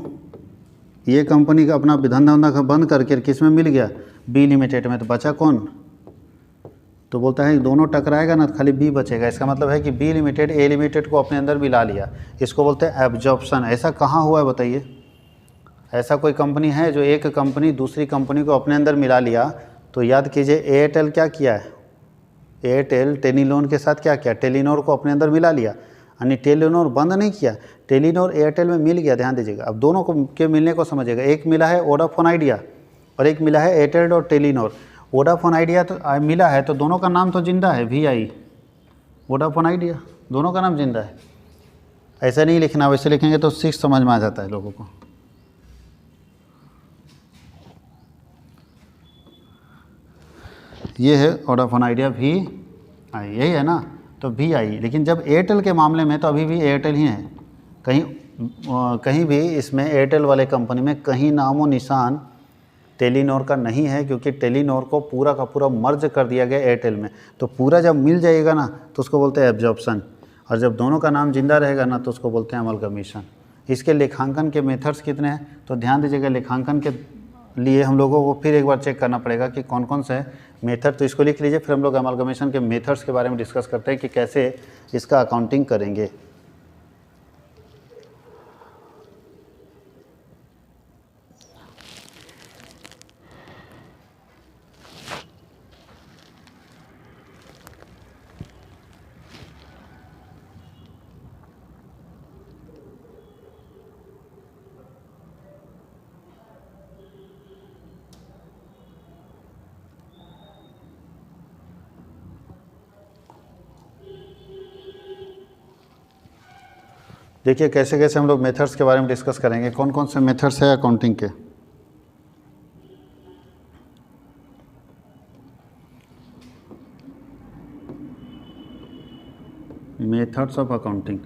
ये कंपनी का अपना धंधा बंद करके किस में मिल गया? बी लिमिटेड में। तो बचा कौन? तो बोलता है दोनों टकराएगा ना, खाली बी बचेगा। इसका मतलब है कि बी लिमिटेड ए लिमिटेड को अपने अंदर मिला लिया, इसको बोलते हैं एब्जॉर्प्शन। ऐसा कहाँ हुआ है बताइए? ऐसा कोई कंपनी है जो एक कंपनी दूसरी कंपनी को अपने अंदर मिला लिया? तो याद कीजिए, एयरटेल क्या किया है, एयरटेल टेलीनॉर के साथ क्या किया, टेलीनॉर को अपने अंदर मिला लिया, यानी टेलीनॉर बंद नहीं किया, टेलीनॉर एयरटेल में मिल गया। ध्यान दीजिएगा, अब दोनों को के मिलने को समझिएगा। एक मिला है वोडाफोन आइडिया और एक मिला है एयरटेल और टेलीनॉर। वोडाफोन आइडिया तो मिला है, तो दोनों का नाम तो जिंदा है, VI, वोडाफोन आइडिया, दोनों का नाम जिंदा है। ऐसा नहीं लिखना, वैसे लिखेंगे तो 6 समझ में आ जाता है लोगों को। ये है वोडाफोन आइडिया VI, यही है ना, तो VI। लेकिन जब एयरटेल के मामले में तो अभी भी एयरटेल ही है, कहीं भी इसमें एयरटेल वाले कंपनी में कहीं नामो निशान टेलीनॉर का नहीं है, क्योंकि टेलीनॉर को पूरा का पूरा मर्ज कर दिया गया एयरटेल में। तो पूरा जब मिल जाएगा ना तो उसको बोलते हैं एब्जॉर्प्शन, और जब दोनों का नाम जिंदा रहेगा ना तो उसको बोलते हैं अमलगमीशन। इसके लेखांकन के मेथड्स कितने हैं, तो ध्यान दीजिएगा, लेखांकन के लिए हम लोगों को फिर एक बार चेक करना पड़ेगा कि कौन कौन से मेथड, तो इसको लिख लीजिए, फिर हम लोग अमलगमीशन के मेथड्स के बारे में डिस्कस करते हैं कि कैसे इसका अकाउंटिंग करेंगे। देखिए कैसे कैसे हम लोग मेथड्स के बारे में डिस्कस करेंगे, कौन कौन से मेथड्स है अकाउंटिंग के। Methods of accounting.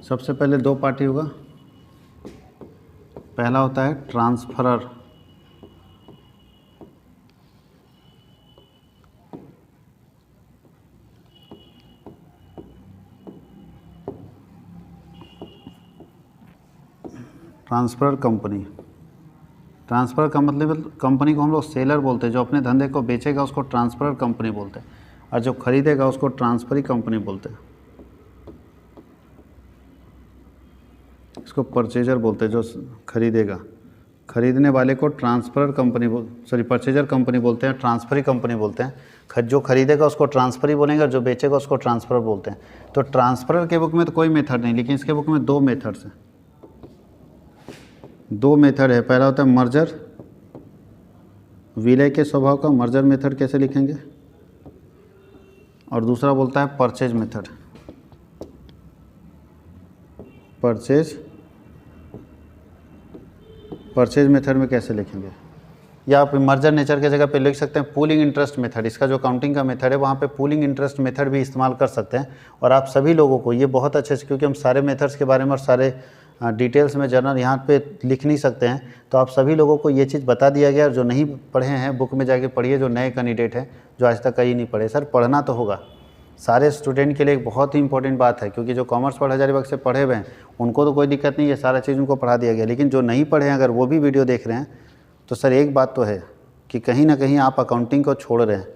सबसे पहले दो पार्टी होगा। पहला होता है ट्रांसफरर, ट्रांसफर कंपनी। ट्रांसफ़र का मतलब कंपनी को हम लोग सेलर बोलते हैं, जो अपने धंधे को बेचेगा उसको ट्रांसफर कंपनी बोलते हैं, और जो खरीदेगा उसको ट्रांसफरी कंपनी बोलते हैं। इसको परचेजर बोलते हैं, जो खरीदेगा, खरीदने वाले को ट्रांसफर कंपनी परचेजर कंपनी बोलते हैं, ट्रांसफरी कंपनी बोलते हैं। जो खरीदेगा उसको ट्रांसफरी बोलेंगे और जो बेचेगा उसको ट्रांसफर बोलते हैं। तो ट्रांसफरर के बुक में तो कोई मेथड नहीं, लेकिन इसके बुक में दो मेथड्स हैं, दो मेथड है। पहला होता है मर्जर, विलय के स्वभाव का मर्जर मेथड कैसे लिखेंगे, और दूसरा बोलता है परचेज मेथड। परचेज मेथड में कैसे लिखेंगे, या आप मर्जर नेचर के जगह पे लिख सकते हैं पूलिंग इंटरेस्ट मेथड। इसका जो काउंटिंग का मेथड है वहाँ पे पूलिंग इंटरेस्ट मेथड भी इस्तेमाल कर सकते हैं। और आप सभी लोगों को ये बहुत अच्छे से, क्योंकि हम सारे मेथड्स के बारे में और सारे डिटेल्स में जर्नल यहाँ पे लिख नहीं सकते हैं, तो आप सभी लोगों को ये चीज़ बता दिया गया। और जो नहीं पढ़े हैं बुक में जाके पढ़िए, जो नए कैंडिडेट हैं जो आज तक कहीं नहीं पढ़े। सर पढ़ना तो होगा, सारे स्टूडेंट के लिए एक बहुत ही इंपॉर्टेंट बात है, क्योंकि जो कॉमर्स पढ़ हजारीबाग से पढ़े हुए हैं उनको तो कोई दिक्कत नहीं है, सारा चीज़ उनको पढ़ा दिया गया। लेकिन जो नहीं पढ़े हैं अगर वो भी वीडियो देख रहे हैं, तो सर एक बात तो है कि कहीं ना कहीं आप अकाउंटिंग को छोड़ रहे हैं।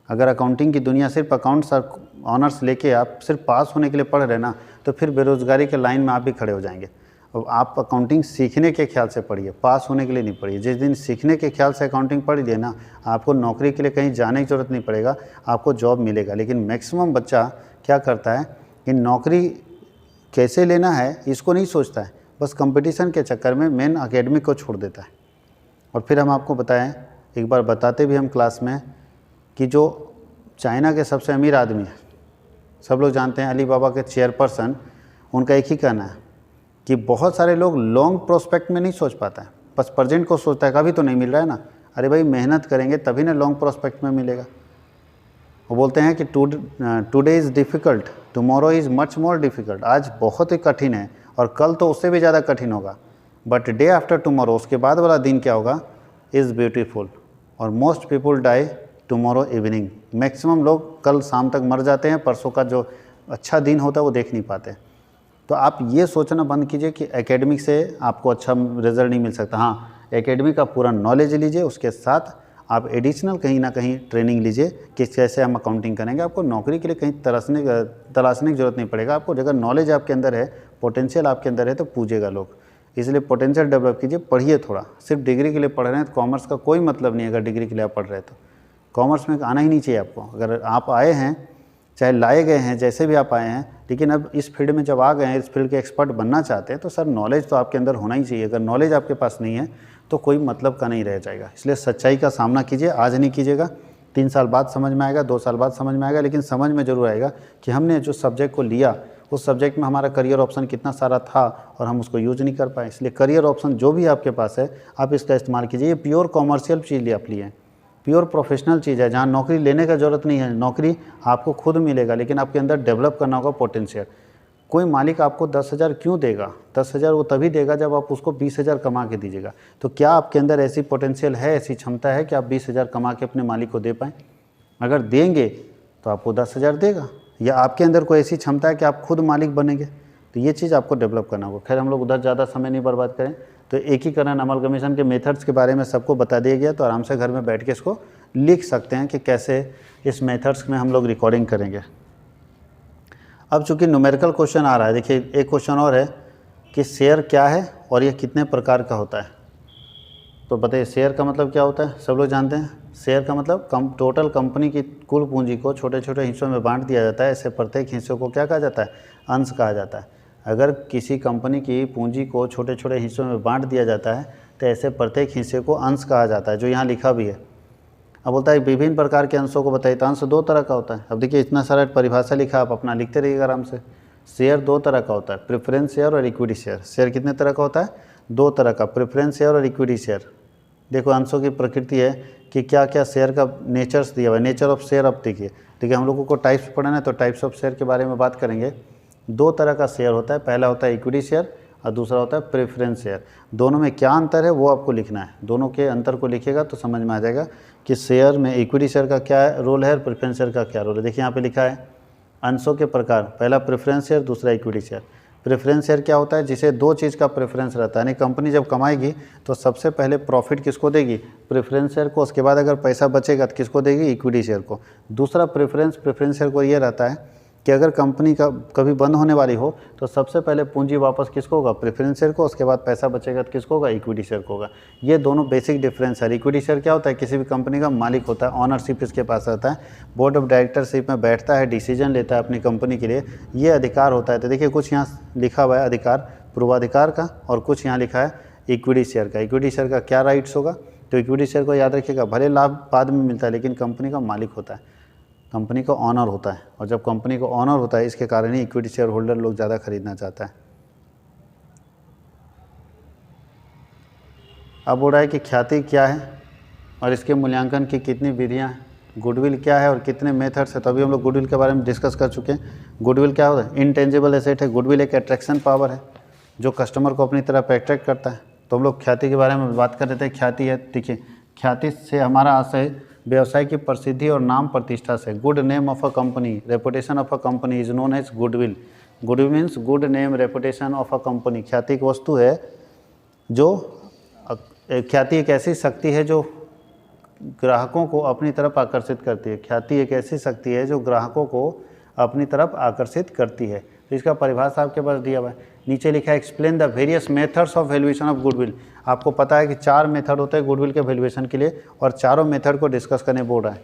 अगर अकाउंटिंग की दुनिया सिर्फ अकाउंट्स ऑनर्स लेके आप सिर्फ पास होने के लिए पढ़ रहे हैं ना, तो फिर बेरोज़गारी के लाइन में आप भी खड़े हो जाएंगे। अब आप अकाउंटिंग सीखने के ख्याल से पढ़िए, पास होने के लिए नहीं पढ़िए। जिस दिन सीखने के ख्याल से अकाउंटिंग पढ़ लिए ना, आपको नौकरी के लिए कहीं जाने की ज़रूरत नहीं पड़ेगा, आपको जॉब मिलेगा। लेकिन मैक्सिमम बच्चा क्या करता है कि नौकरी कैसे लेना है इसको नहीं सोचता है, बस कंपटीशन के चक्कर में मेन एकेडमिक को छोड़ देता है। और फिर हम आपको बताएं, एक बार बताते भी हम क्लास में, कि जो चाइना के सबसे अमीर आदमी है, सब लोग जानते हैं अली बाबा के चेयरपर्सन, उनका एक ही कहना है कि बहुत सारे लोग लॉन्ग प्रोस्पेक्ट में नहीं सोच पाता है, बस प्रेजेंट को सोचता है, कभी तो नहीं मिल रहा है ना। अरे भाई मेहनत करेंगे तभी ना लॉन्ग प्रोस्पेक्ट में मिलेगा। वो बोलते हैं कि today is difficult, tomorrow is much more difficult. आज बहुत ही कठिन है और कल तो उससे भी ज़्यादा कठिन होगा, बट डे आफ्टर टुमारो, उसके बाद वाला दिन क्या होगा, इज़ ब्यूटीफुल। और most people die tomorrow evening. Maximum लोग कल शाम तक मर जाते हैं, परसों का जो अच्छा दिन होता है वो देख नहीं पाते। तो आप ये सोचना बंद कीजिए कि एकेडमिक से आपको अच्छा रिजल्ट नहीं मिल सकता। हाँ, एकेडमिक का पूरा नॉलेज लीजिए, उसके साथ आप एडिशनल कहीं ना कहीं ट्रेनिंग लीजिए कि कैसे हम अकाउंटिंग करेंगे। आपको नौकरी के लिए कहीं तलाशने की ज़रूरत नहीं पड़ेगा। आपको अगर नॉलेज आपके अंदर है, पोटेंशियल आपके अंदर है, तो पूछेगा लोग। इसलिए पोटेंशियल डेवलप कीजिए, पढ़िए थोड़ा। सिर्फ डिग्री के लिए पढ़ रहे हैं तो कॉमर्स का कोई मतलब नहीं है। अगर डिग्री के लिए आप पढ़ रहे हैं तो कॉमर्स में आना ही नहीं चाहिए आपको। अगर आप आए हैं, चाहे लाए गए हैं, जैसे भी आप आए हैं, लेकिन अब इस फील्ड में जब आ गए हैं, इस फील्ड के एक्सपर्ट बनना चाहते हैं, तो सर नॉलेज तो आपके अंदर होना ही चाहिए। अगर नॉलेज आपके पास नहीं है तो कोई मतलब का नहीं रह जाएगा। इसलिए सच्चाई का सामना कीजिए। आज नहीं कीजिएगा, 3 साल बाद समझ में आएगा, 2 साल बाद समझ में आएगा, लेकिन समझ में ज़रूर आएगा कि हमने जो सब्जेक्ट को लिया उस सब्जेक्ट में हमारा करियर ऑप्शन कितना सारा था और हम उसको यूज़ नहीं कर पाए। इसलिए करियर ऑप्शन जो भी आपके पास है आप इसका इस्तेमाल कीजिए। ये प्योर कॉमर्शियल चीज़ आप लिए, प्योर प्रोफेशनल चीज़ है, जहाँ नौकरी लेने का ज़रूरत नहीं है। नौकरी आपको खुद मिलेगा, लेकिन आपके अंदर डेवलप करना होगा पोटेंशियल। कोई मालिक आपको 10,000 क्यों देगा? 10,000 वो तभी देगा जब आप उसको 20,000 कमा के दीजिएगा। तो क्या आपके अंदर ऐसी पोटेंशियल है, ऐसी क्षमता है कि आप 20,000 कमा के अपने मालिक को दे पाएँ? अगर देंगे तो आपको 10,000 देगा, या आपके अंदर कोई ऐसी क्षमता है कि आप खुद मालिक बनेंगे, तो ये चीज़ आपको डेवलप करना होगा। खैर, हम लोग उधर ज़्यादा समय नहीं बर्बाद करें। तो एकीकरण अमलगमेशन के मेथड्स के बारे में सबको बता दिया गया, तो आराम से घर में बैठ के इसको लिख सकते हैं कि कैसे इस मेथड्स में हम लोग रिकॉर्डिंग करेंगे। अब चूंकि न्यूमेरिकल क्वेश्चन आ रहा है, देखिए एक क्वेश्चन और है कि शेयर क्या है और ये कितने प्रकार का होता है। तो बताइए शेयर का मतलब क्या होता है? सब लोग जानते हैं। शेयर का मतलब टोटल कंपनी की कुल पूंजी को छोटे छोटे हिस्सों में बांट दिया जाता है। ऐसे प्रत्येक हिस्सों को क्या कहा जाता है? अंश कहा जाता है। अगर किसी कंपनी की पूंजी को छोटे छोटे हिस्सों में बांट दिया जाता है तो ऐसे प्रत्येक हिस्से को अंश कहा जाता है, जो यहाँ लिखा भी है। अब बोलता है विभिन्न प्रकार के अंशों को बताइए। तो अंश 2 तरह का होता है। अब देखिए इतना सारा परिभाषा लिखा, आप अपना लिखते रहिएगा आराम से। शेयर 2 तरह का होता है, प्रेफरेंस शेयर और इक्विटी शेयर। शेयर कितने तरह का होता है? 2 तरह का, प्रेफरेंस शेयर और इक्विटी शेयर। देखो अंशों की प्रकृति है कि क्या क्या शेयर का नेचर्स दिया हुआ है। नेचर ऑफ शेयर अब देखिए, ठीक है, हम लोगों को टाइप्स पढ़ना है तो टाइप्स ऑफ शेयर के बारे में बात करेंगे। 2 तरह का शेयर होता है, पहला होता है इक्विटी शेयर और दूसरा होता है प्रेफरेंस शेयर। दोनों में क्या अंतर है वो आपको लिखना है, दोनों के अंतर को लिखिएगा तो समझ में आ जाएगा कि शेयर में इक्विटी शेयर का क्या रोल है और प्रेफरेंस शेयर का क्या रोल है। देखिए यहाँ पे लिखा है अंशों के प्रकार, पहला प्रेफरेंस शेयर, दूसरा इक्विटी शेयर। प्रेफरेंस शेयर क्या होता है, जिसे 2 चीज़ का प्रेफरेंस रहता है, यानी कंपनी जब कमाएगी तो सबसे पहले प्रॉफिट किसको देगी, प्रेफरेंस शेयर को, उसके बाद अगर पैसा बचेगा तो किसको देगी, इक्विटी शेयर को। दूसरा प्रेफरेंस शेयर को ये रहता है कि अगर कंपनी का कभी बंद होने वाली हो तो सबसे पहले पूंजी वापस किसको होगा, प्रेफरेंस शेयर को, उसके बाद पैसा बचेगा तो किसको होगा, इक्विटी शेयर को होगा। ये दोनों बेसिक डिफरेंस है। इक्विटी शेयर क्या होता है, किसी भी कंपनी का मालिक होता है, ऑनरशिप इसके पास रहता है, बोर्ड ऑफ डायरेक्टरशिप में बैठता है, डिसीजन लेता है अपनी कंपनी के लिए, ये अधिकार होता है। तो देखिए कुछ यहाँ लिखा हुआ है अधिकार पूर्वाधिकार का और कुछ यहाँ लिखा है इक्विटी शेयर का। इक्विटी शेयर का क्या राइट्स होगा, तो इक्विटी शेयर को याद रखिएगा, भले लाभ बाद में मिलता है लेकिन कंपनी का मालिक होता है, कंपनी का ऑनर होता है, और जब कंपनी को ऑनर होता है इसके कारण ही इक्विटी शेयर होल्डर लोग ज़्यादा खरीदना चाहता है। अब हो रहा है कि ख्याति क्या है और इसके मूल्यांकन की कितनी विधियां हैं, गुडविल क्या है और कितने मेथड्स है। तो अभी हम लोग गुडविल के बारे में डिस्कस कर चुके हैं। गुडविल क्या होता है, इंटेंजिबल एसेट है। गुडविल एक अट्रैक्शन पावर है जो कस्टमर को अपनी तरफ अट्रैक्ट करता है। तो हम लोग ख्याति के बारे में बात कर रहे थे। ख्याति है, देखिए ख्याति से हमारा आशय व्यवसाय की प्रसिद्धि और नाम प्रतिष्ठा से। Good name of a company, reputation of a company is known as goodwill. Goodwill means good name, reputation of a company. ख्याति एक वस्तु है जो, ख्याति एक ऐसी शक्ति है जो ग्राहकों को अपनी तरफ आकर्षित करती है। ख्याति एक ऐसी शक्ति है जो ग्राहकों को अपनी तरफ आकर्षित करती है। तो इसका परिभाषा आपके पास दिया हुआ है, नीचे लिखा है explain the various methods of valuation of goodwill. आपको पता है कि 4 मेथड होते हैं गुडविल के वैल्यूएशन के लिए और चारों मेथड को डिस्कस करने बोल रहा है।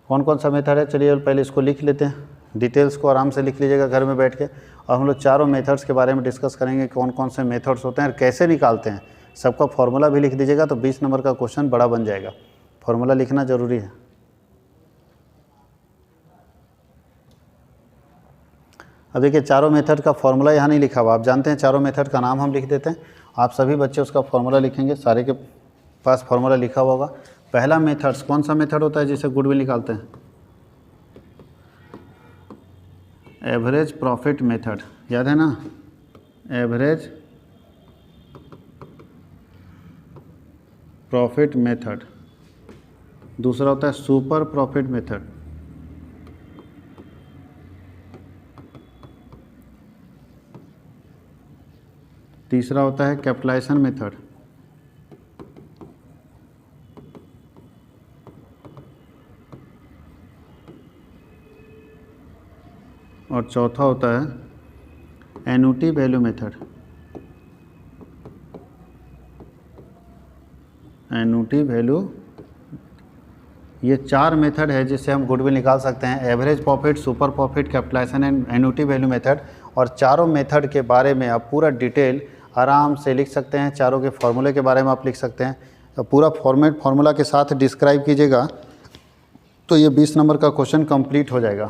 कौन कौन सा मेथड है, चलिए पहले इसको लिख लेते हैं, डिटेल्स को आराम से लिख लीजिएगा घर में बैठ के, और हम लोग चारों मेथड्स के बारे में डिस्कस करेंगे, कौन कौन से मेथड्स होते हैं और कैसे निकालते हैं। सबका फॉर्मूला भी लिख दीजिएगा तो 20 नंबर का क्वेश्चन बड़ा बन जाएगा। फॉर्मूला लिखना जरूरी है। अब देखिए चारों मेथड का फॉर्मूला यहाँ नहीं लिखा हुआ, आप जानते हैं चारों मेथड का नाम हम लिख देते हैं, आप सभी बच्चे उसका फॉर्मूला लिखेंगे, सारे के पास फॉर्मूला लिखा हुआ होगा। पहला मेथड्स कौन सा मेथड होता है जिससे गुडविल निकालते हैं, एवरेज प्रॉफिट मेथड, याद है ना, एवरेज प्रॉफिट मेथड। दूसरा होता है सुपर प्रॉफिट मेथड। तीसरा होता है कैपिटलाइजेशन मेथड। और चौथा होता है annuity value method. Annuity value, ये 4 मेथड है जिससे हम गुडविल निकाल सकते हैं, average profit, super profit, capitalisation and annuity value method. और चारों मेथड के बारे में आप पूरा डिटेल आराम से लिख सकते हैं, चारों के फॉर्मूले के बारे में आप लिख सकते हैं। पूरा फॉर्मूला के साथ डिस्क्राइब कीजिएगा तो ये 20 नंबर का क्वेश्चन कंप्लीट हो जाएगा।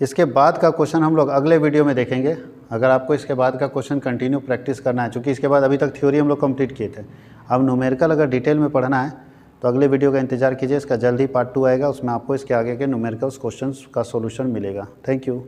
इसके बाद का क्वेश्चन हम लोग अगले वीडियो में देखेंगे। अगर आपको इसके बाद का क्वेश्चन कंटिन्यू प्रैक्टिस करना है, क्योंकि इसके बाद अभी तक थ्योरी हम लोग कंप्लीट किए थे, अब न्यूमेरिकल अगर डिटेल में पढ़ना है तो अगले वीडियो का इंतजार कीजिए। इसका जल्द ही पार्ट 2 आएगा, उसमें आपको इसके आगे के न्यूमेरिकल्स क्वेश्चंस का सॉल्यूशन मिलेगा। Thank you.